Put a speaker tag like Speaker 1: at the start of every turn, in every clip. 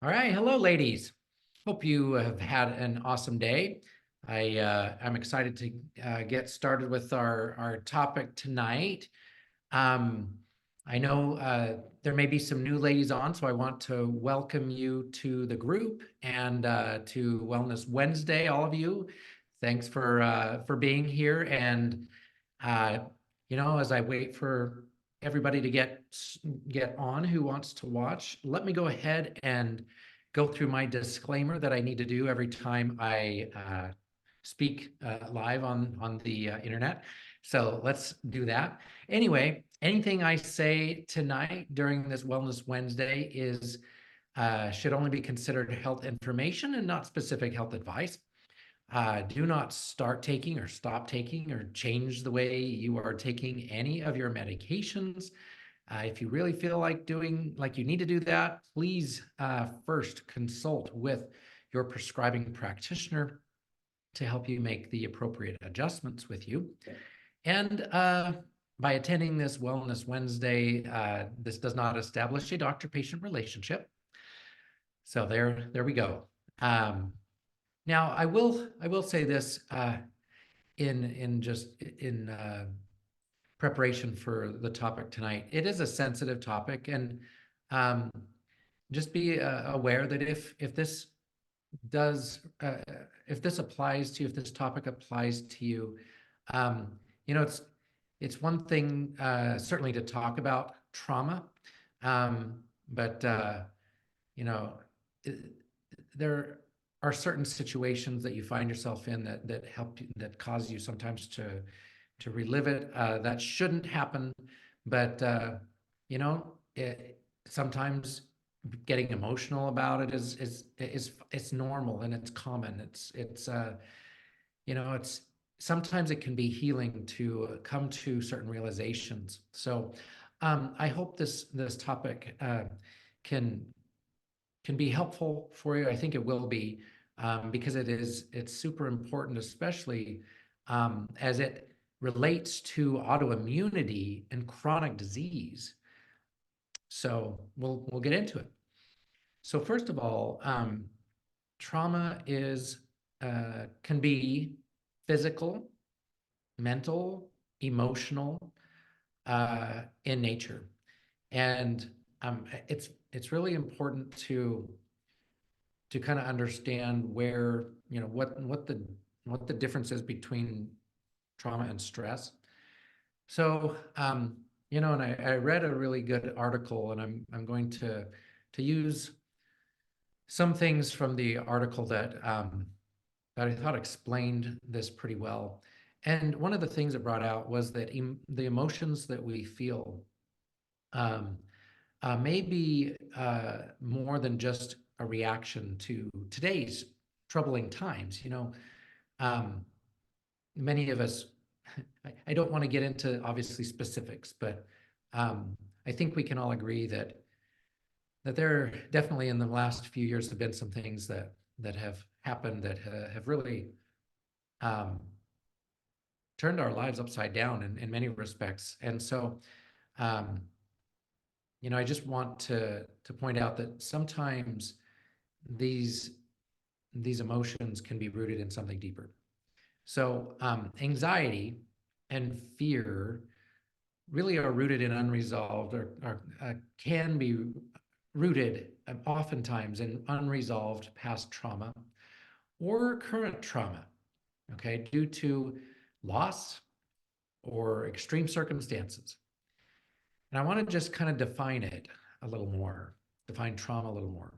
Speaker 1: All right, hello, ladies. Hope you have had an awesome day. I'm excited to get started with our topic tonight. Um, I know there may be some new ladies on, so I want to welcome you to the group and to Wellness Wednesday, all of you. Thanks for being here. And uh, as I wait for everybody to get on who wants to watch, let me go ahead and go through my disclaimer that I need to do every time I speak live on the internet. So let's do that. Anyway, anything I say tonight during this Wellness Wednesday is should only be considered health information and not specific health advice. Do not start taking or stop taking or change the way you are taking any of your medications. If you really feel like you need to do that, please first consult with your prescribing practitioner to help you make the appropriate adjustments with you. And by attending this Wellness Wednesday, this does not establish a doctor-patient relationship. So there we go. Now I will say this in preparation for the topic tonight. It is a sensitive topic, and um, just be aware that does if this applies to you, if this topic applies to you, um, it's one thing certainly to talk about trauma, but you know, it- there are certain situations that you find yourself in that help you, that cause you sometimes to relive it. That shouldn't happen, but sometimes getting emotional about it is it's normal and it's common. It's sometimes it can be healing to come to certain realizations. So I hope this topic can can be helpful for you. I think it will be because it's super important, especially as it relates to autoimmunity and chronic disease. So we'll get into it. So first of all, trauma is can be physical, mental, emotional in nature, and it's really important to kind of understand where what the difference is between trauma and stress. So and I read a really good article, and I'm going to use some things from the article that I thought explained this pretty well. And one of the things it brought out was that the emotions that we feel um, may be more than just a reaction to today's troubling times. Um, many of us, I don't want to get into obviously specifics, but I think we can all agree that there definitely in the last few years have been some things that have happened that have really um, turned our lives upside down in many respects. And so, um, I just want to point out that sometimes these these emotions can be rooted in something deeper. So, anxiety and fear really are rooted in unresolved or can be rooted oftentimes in unresolved past trauma or current trauma, okay, due to loss or extreme circumstances. And I want to just kind of define it a little more, define trauma a little more.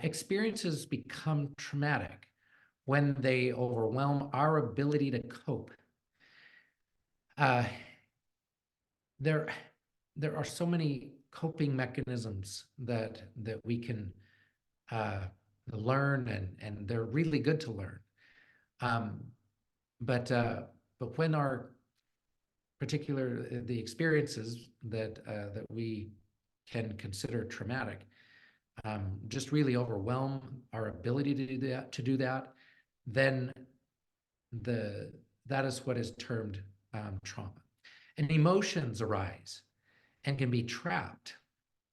Speaker 1: Experiences become traumatic when they overwhelm our ability to cope. Uh, there, there are so many coping mechanisms that we can uh, learn, and they're really good to learn. Um, but when our the experiences that we can consider traumatic just really overwhelm our ability to do that, then the that is what is termed trauma. And emotions arise and can be trapped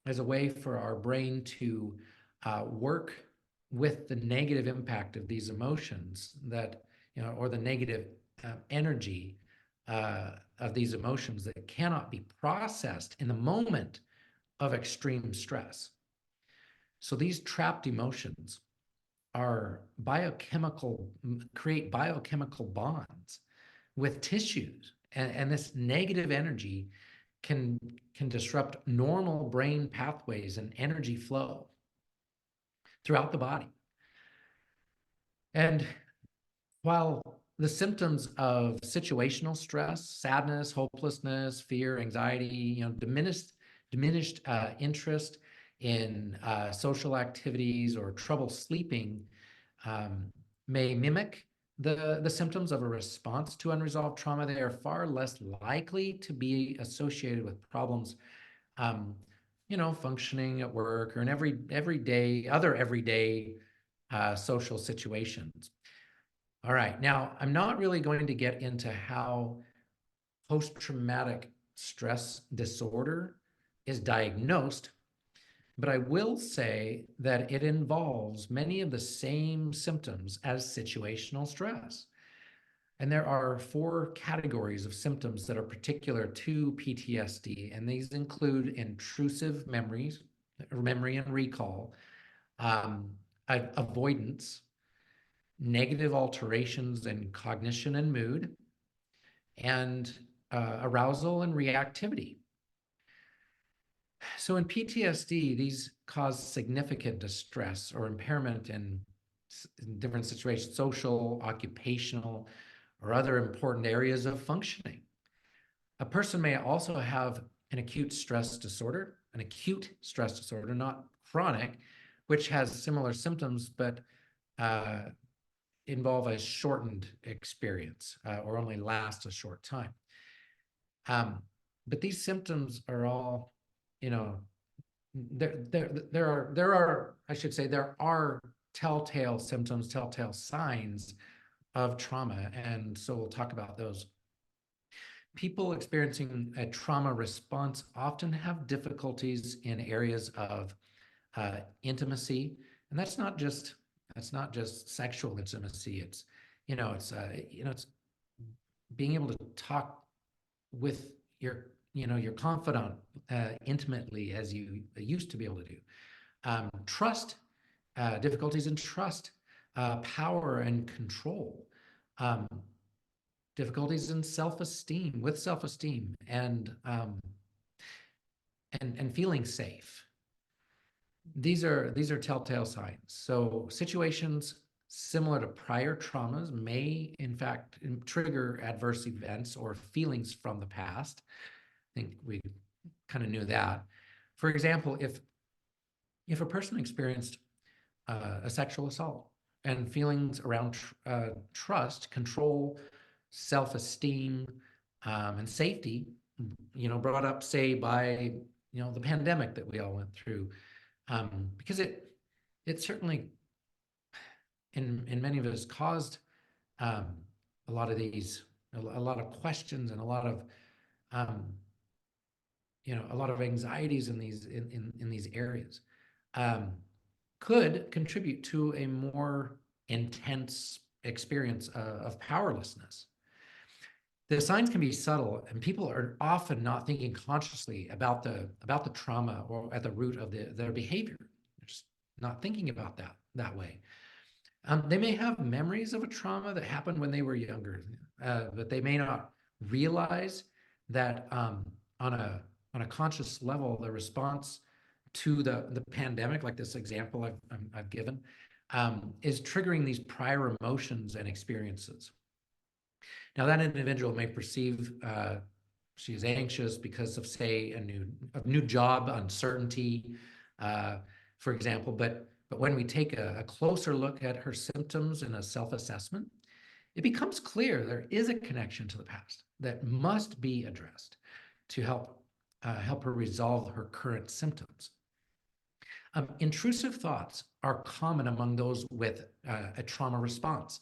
Speaker 1: as a way for our brain to work with the negative impact of these emotions that, or the negative energy of these emotions that cannot be processed in the moment of extreme stress. So these trapped emotions are create biochemical bonds with tissues, and this negative energy can disrupt normal brain pathways and energy flow throughout the body. And while the symptoms of situational stress, sadness, hopelessness, fear, anxiety, diminished interest in social activities or trouble sleeping may mimic the symptoms of a response to unresolved trauma, they are far less likely to be associated with problems, functioning at work or in other everyday social situations. All right, now I'm not really going to get into how post-traumatic stress disorder is diagnosed, but I will say that it involves many of the same symptoms as situational stress. And there are 4 categories of symptoms that are particular to PTSD, and these include intrusive memory and recall, avoidance, negative alterations in cognition and mood, and arousal and reactivity. So in PTSD, these cause significant distress or impairment in different situations, social, occupational, or other important areas of functioning. A person may also have an acute stress disorder, not chronic, which has similar symptoms, but involve a shortened experience or only last a short time. But these symptoms are all, there are telltale symptoms, telltale signs of trauma, and so we'll talk about those. People experiencing a trauma response often have difficulties in areas of intimacy, and that's not just sexual intimacy. It's it's being able to talk with your confidant intimately as you used to be able to do. Trust, difficulties in trust, power and control, difficulties in self-esteem, and feeling safe. These are telltale signs. So situations similar to prior traumas may, in fact, trigger adverse events or feelings from the past. I think we kind of knew that. For example, if a person experienced a sexual assault and feelings around trust, control, self-esteem, and safety, brought up, say, by the pandemic that we all went through, because it certainly in many of us caused a lot of questions and a lot of anxieties in these areas, could contribute to a more intense experience of powerlessness. The signs can be subtle, and people are often not thinking consciously about the trauma or at the root of their behavior. They're just not thinking about that way. They may have memories of a trauma that happened when they were younger, but they may not realize that on a conscious level, the response to the pandemic, like this example I've given, is triggering these prior emotions and experiences. Now, that individual may perceive she is anxious because of, say, a new job uncertainty, for example. But when we take a closer look at her symptoms in a self-assessment, it becomes clear there is a connection to the past that must be addressed to help her resolve her current symptoms. Intrusive thoughts are common among those with a trauma response.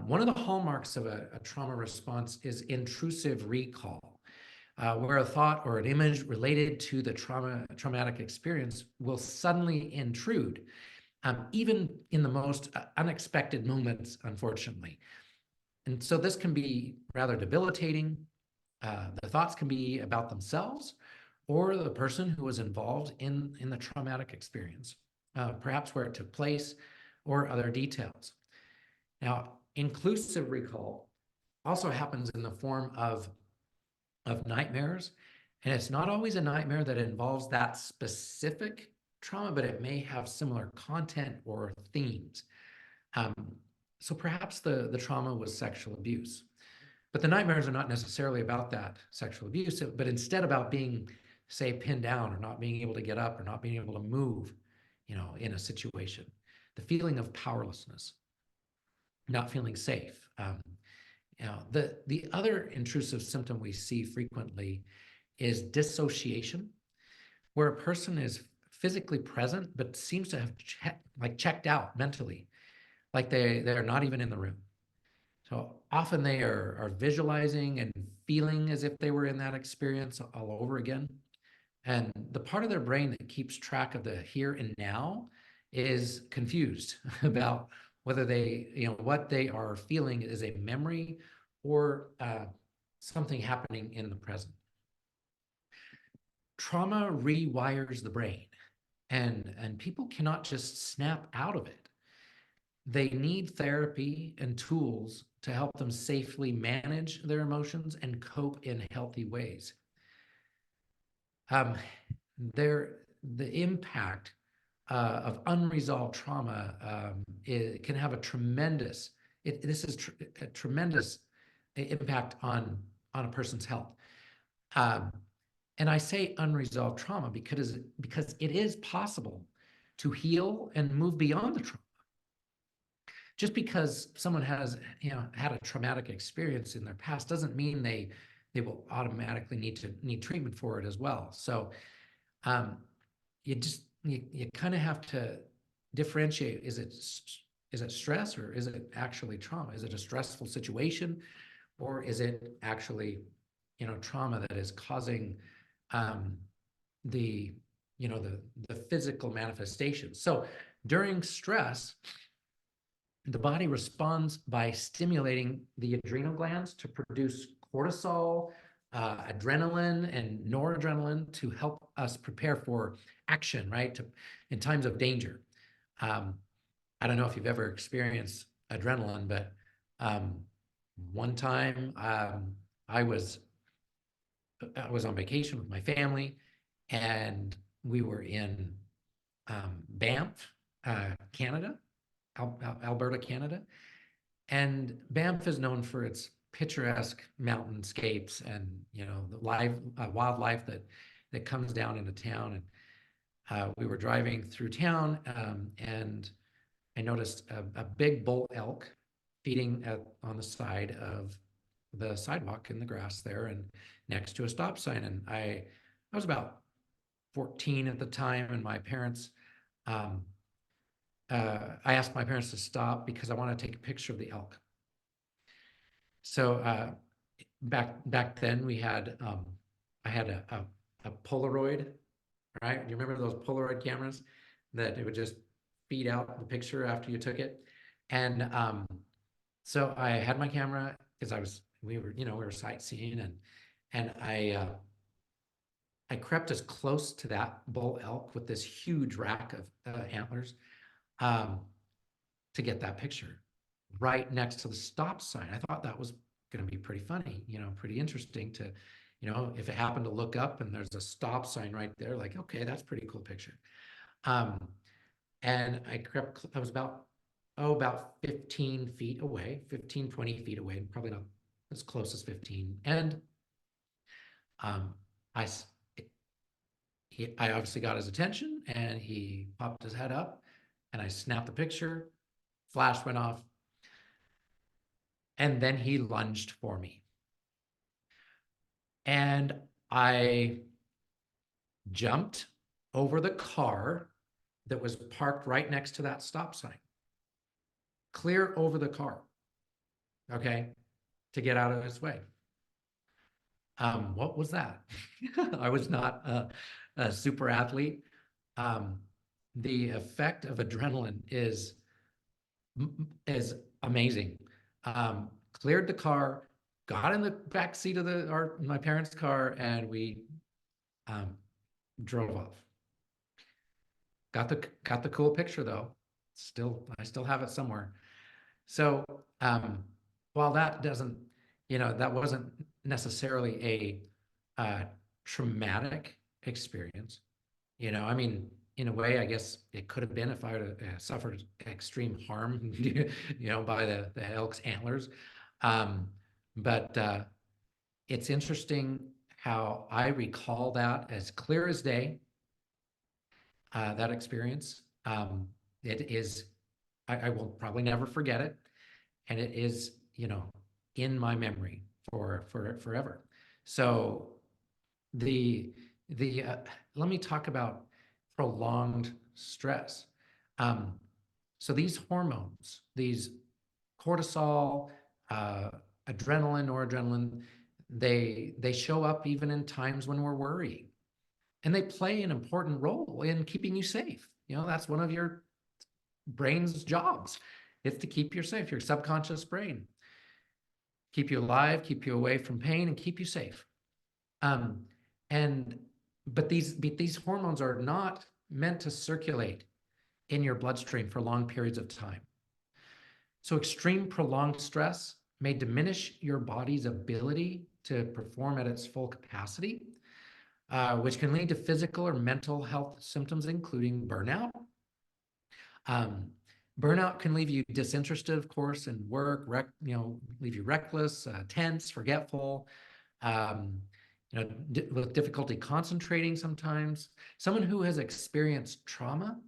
Speaker 1: One of the hallmarks of a trauma response is intrusive recall. where a thought or an image related to the traumatic experience will suddenly intrude, even in the most unexpected moments, unfortunately. And so this can be rather debilitating. The thoughts can be about themselves or the person who was involved in the traumatic experience, perhaps where it took place or other details. Now, inclusive recall also happens in the form of nightmares. And it's not always a nightmare that involves that specific trauma, but it may have similar content or themes. Um, so perhaps the trauma was sexual abuse. But the nightmares are not necessarily about that sexual abuse, but instead about being, say, pinned down or not being able to get up or not being able to move, in a situation. The feeling of powerlessness, not feeling safe. The other intrusive symptom we see frequently is dissociation, where a person is physically present but seems to have checked out mentally, like they're not even in the room. So often they are visualizing and feeling as if they were in that experience all over again. And the part of their brain that keeps track of the here and now is confused about whether what they are feeling is a memory or something happening in the present. Trauma rewires the brain, and people cannot just snap out of it. They need therapy and tools to help them safely manage their emotions and cope in healthy ways. The impact of unresolved trauma can have a tremendous a tremendous impact on a person's health. And I say unresolved trauma because it is possible to heal and move beyond the trauma. Just because someone has had a traumatic experience in their past doesn't mean they will automatically need treatment for it as well. So you kind of have to differentiate. Is it stress, or is it actually trauma? Is it a stressful situation, or is it actually trauma that is causing the physical manifestations? So during stress, the body responds by stimulating the adrenal glands to produce cortisol, adrenaline, and noradrenaline to help us prepare for action, right? In times of danger. I don't know if you've ever experienced adrenaline, but one time I was on vacation with my family, and we were in Banff, Canada. Alberta, Canada. And Banff is known for its picturesque mountainscapes and the wildlife that comes down into town. And we were driving through town, and I noticed a big bull elk feeding on the side of the sidewalk in the grass there, and next to a stop sign. And I was about 14 at the time, and my parents. I asked my parents to stop because I want to take a picture of the elk. So back then we had I had a Polaroid, right? You remember those Polaroid cameras that it would just feed out the picture after you took it? And so I had my camera because we were sightseeing, and I crept as close to that bull elk with this huge rack of antlers to get that picture right next to the stop sign. I thought that was going to be pretty funny, pretty interesting to, if it happened to look up and there's a stop sign right there, like, okay, that's a pretty cool picture. And I was about 15 feet away, 15, 20 feet away, probably not as close as 15. And I obviously got his attention, and he popped his head up, and I snapped the picture. Flash went off, and then he lunged for me. And I jumped over the car that was parked right next to that stop sign, clear over the car, okay, to get out of his way. What was that? I was not a super athlete. Um, the effect of adrenaline is amazing. Cleared the car, got in the back seat of my parents' car, and we um, drove off. Got the cool picture though. I still have it somewhere. So while that doesn't, that wasn't necessarily a traumatic experience. I mean, in a way, I guess it could have been if I would have suffered extreme harm, by the elk's antlers. Um, but it's interesting how I recall that as clear as day, that experience. It is, I will probably never forget it. And it is, in my memory for forever. So the the let me talk about prolonged stress. Um, so these hormones, these cortisol, uh, adrenaline, noradrenaline, they show up even in times when we're worrying, and they play an important role in keeping you safe. That's one of your brain's jobs. It's to keep you safe, your subconscious brain, keep you alive, keep you away from pain, and keep you safe. Um, and but these hormones are not meant to circulate in your bloodstream for long periods of time. So extreme prolonged stress may diminish your body's ability to perform at its full capacity, which can lead to physical or mental health symptoms, including burnout. Um, Burnout can leave you disinterested, of course, in work, leave you reckless, tense, forgetful, um, with difficulty concentrating sometimes. Someone who has experienced trauma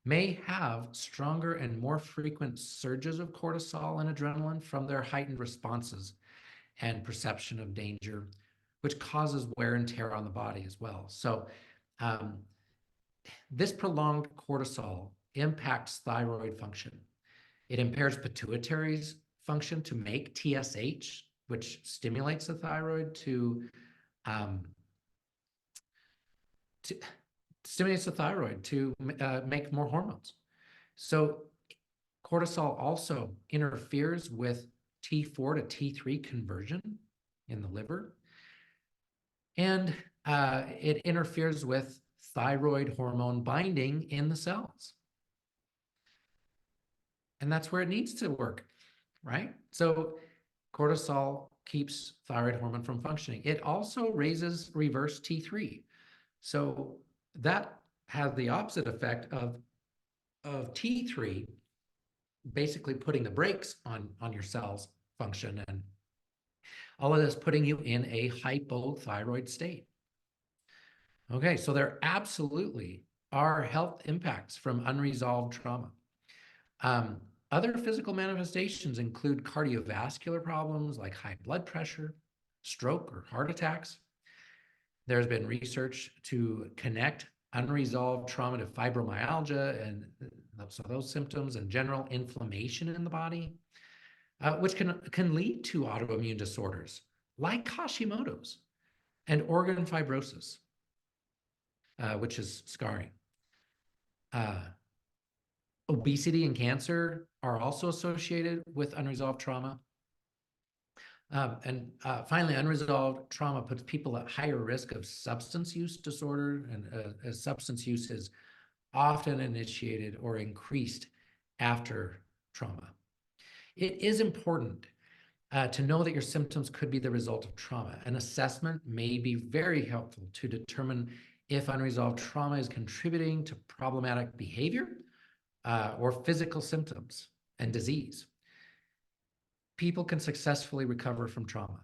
Speaker 1: may have stronger and more frequent surges of cortisol and adrenaline from their heightened responses and perception of danger, which causes wear and tear on the body as well. So, um, this prolonged cortisol impacts thyroid function. It impairs pituitary's function to make TSH, which stimulates the thyroid um, to stimulates the thyroid to make more hormones. So cortisol also interferes with T4 to T3 conversion in the liver, and it interferes with thyroid hormone binding in the cells. And that's where it needs to work, right? So cortisol keeps thyroid hormone from functioning. It also raises reverse T3. So that has the opposite effect of T3 basically putting the brakes on your cells function, and all of this putting you in a hypothyroid state. Okay, so there absolutely are health impacts from unresolved trauma. Other physical manifestations include cardiovascular problems like high blood pressure, stroke, or heart attacks. There's been research to connect unresolved trauma to fibromyalgia and so those symptoms and general inflammation in the body, which can lead to autoimmune disorders like Hashimoto's and organ fibrosis, which is scarring. Obesity and cancer are also associated with unresolved trauma. And finally, unresolved trauma puts people at higher risk of substance use disorder, and substance use is often initiated or increased after trauma. It is important to know that your symptoms could be the result of trauma. An assessment may be very helpful to determine if unresolved trauma is contributing to problematic behavior or physical symptoms and disease. People can successfully recover from trauma.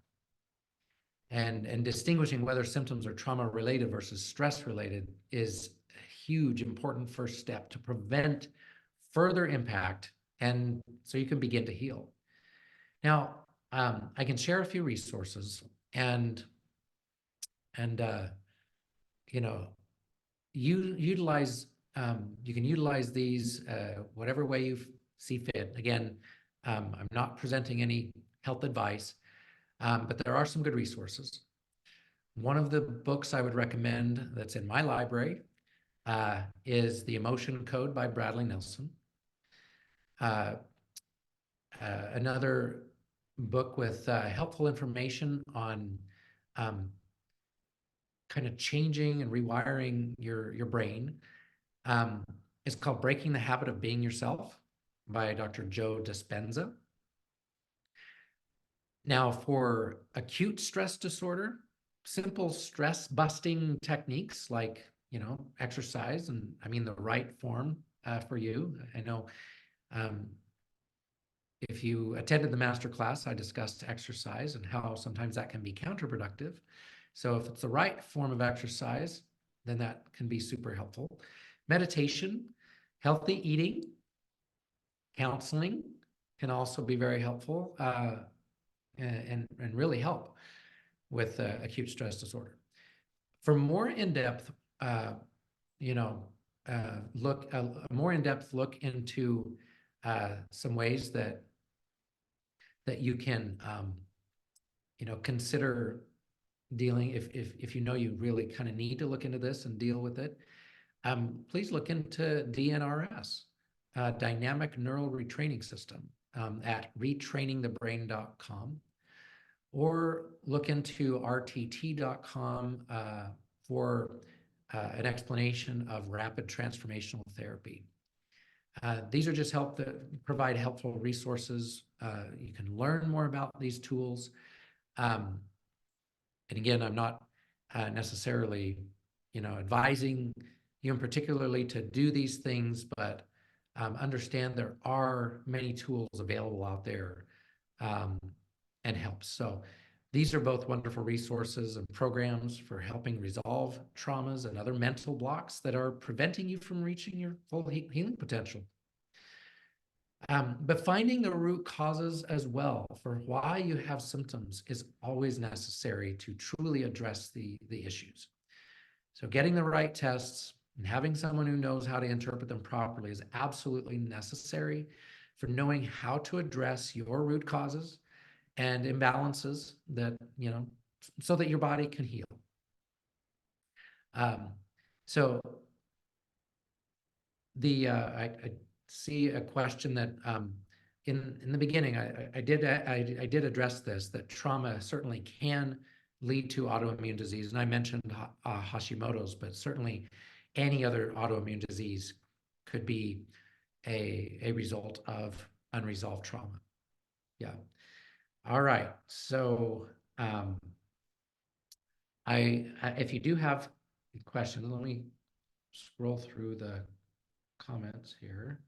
Speaker 1: And distinguishing whether symptoms are trauma-related versus stress-related is a huge, important first step to prevent further impact, and so you can begin to heal. Now, I can share a few resources, and utilize you can utilize these whatever way you see fit. Again, I'm not presenting any health advice, but there are some good resources. One of the books I would recommend that's in my library is The Emotion Code by Bradley Nelson. Uh, Another book with helpful information on um, kind of changing and rewiring your brain um, is called Breaking the Habit of Being Yourself by Dr. Joe Dispenza. Now, for acute stress disorder, simple stress busting techniques like, exercise, and I mean the right form for you. I know um, if you attended the master class, I discussed exercise and how sometimes that can be counterproductive. So if it's the right form of exercise, then that can be super helpful. Meditation, healthy eating, counseling can also be very helpful and really help with acute stress disorder. For more in-depth, you know, a more in-depth look into some ways that you can, consider dealing if you know you really kind of need to look into this and deal with it. Please look into DNRS, Dynamic Neural Retraining System, at retrainingthebrain.com, or look into rtt.com for an explanation of rapid transformational therapy. These are just provide helpful resources. You can learn more about these tools. And again, I'm not necessarily, advising you in particularly to do these things, but understand there are many tools available out there and help. So these are both wonderful resources and programs for helping resolve traumas and other mental blocks that are preventing you from reaching your full healing potential. But finding the root causes as well for why you have symptoms is always necessary to truly address the issues. So getting the right tests and having someone who knows how to interpret them properly is absolutely necessary for knowing how to address your root causes and imbalances that, so that your body can heal. So I see a question that in the beginning I did address this, that trauma certainly can lead to autoimmune disease, and I mentioned Hashimoto's, but certainly any other autoimmune disease could be a result of unresolved trauma. Yeah. All right. So if you do have questions, let me scroll through the comments here.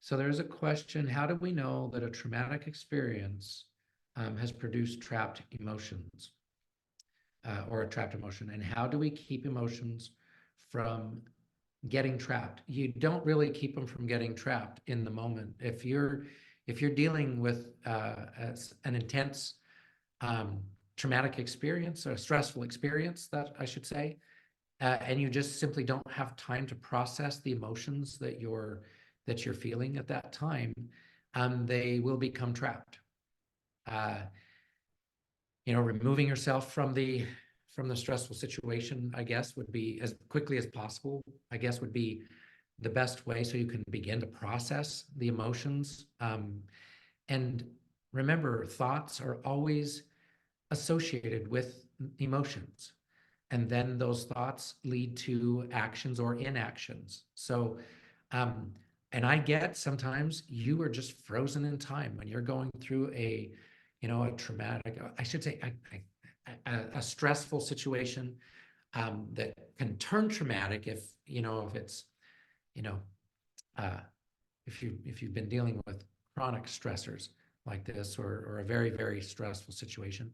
Speaker 1: So there's a question: how do we know that a traumatic experience has produced trapped emotions or a trapped emotion? And how do we keep emotions from getting trapped? You don't really keep them from getting trapped in the moment. If you're dealing with an intense traumatic experience, or a stressful experience, that I should say, and you just simply don't have time to process the emotions that you're feeling at that time, they will become trapped. Removing yourself from the stressful situation, I guess, would be, as quickly as possible, I guess, would be the best way, so you can begin to process the emotions. And remember, thoughts are always associated with emotions, and then those thoughts lead to actions or inactions. So and I get, sometimes you are just frozen in time when you're going through a traumatic, I should say, a stressful situation that can turn traumatic if it's if you've been dealing with chronic stressors like this, or a very, very stressful situation.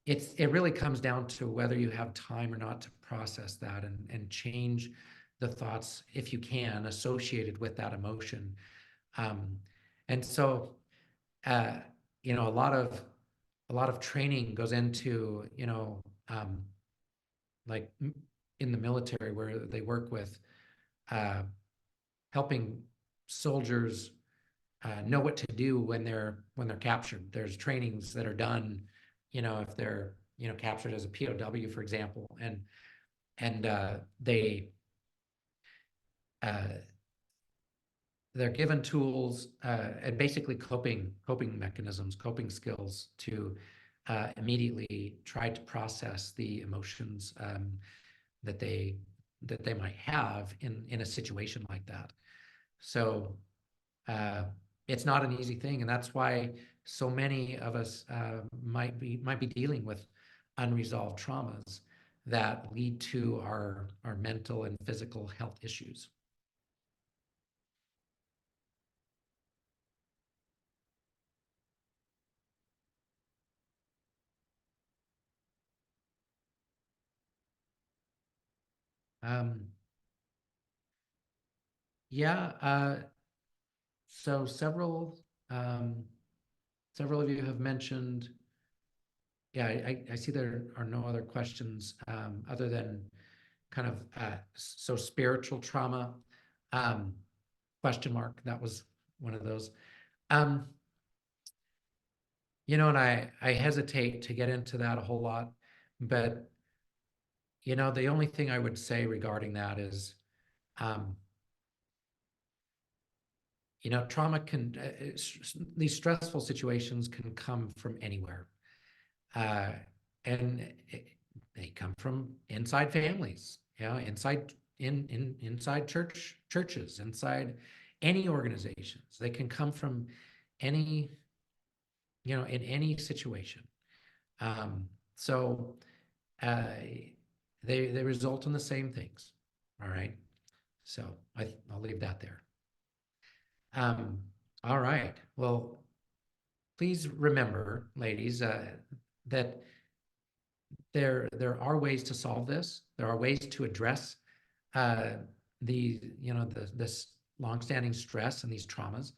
Speaker 1: It really comes down to whether you have time or not to process that and change the thoughts, if you can, associated with that emotion. And so, a lot of training goes into, like in the military, where they work with helping soldiers know what to do when they're captured. There's trainings that are done, if they're captured as a POW, for example, and uh, they're given tools and basically coping mechanisms, coping skills to immediately try to process the emotions that they might have in a situation like that. So uh, it's not an easy thing, and that's why so many of us might be dealing with unresolved traumas that lead to our mental and physical health issues. Um, yeah, so um, several of you have mentioned. Yeah, I see there are no other questions other than kind of so spiritual trauma um, question mark. That was one of those. Um, and I hesitate to get into that a whole lot, but the only thing I would say regarding that is, um, trauma these stressful situations can come from anywhere. Uh, and they come from inside families, inside churches, inside any organizations. They can come from any, in any situation. So uh, they result in the same things. All right. So I'll leave that there. Um, all right. Well, please remember, ladies, that there are ways to solve this. There are ways to address uh, this longstanding stress and these traumas.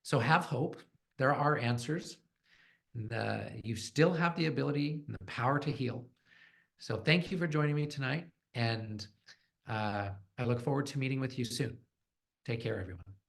Speaker 1: So have hope. There are answers. You still have the ability and the power to heal. So thank you for joining me tonight, and I look forward to meeting with you soon. Take care, everyone.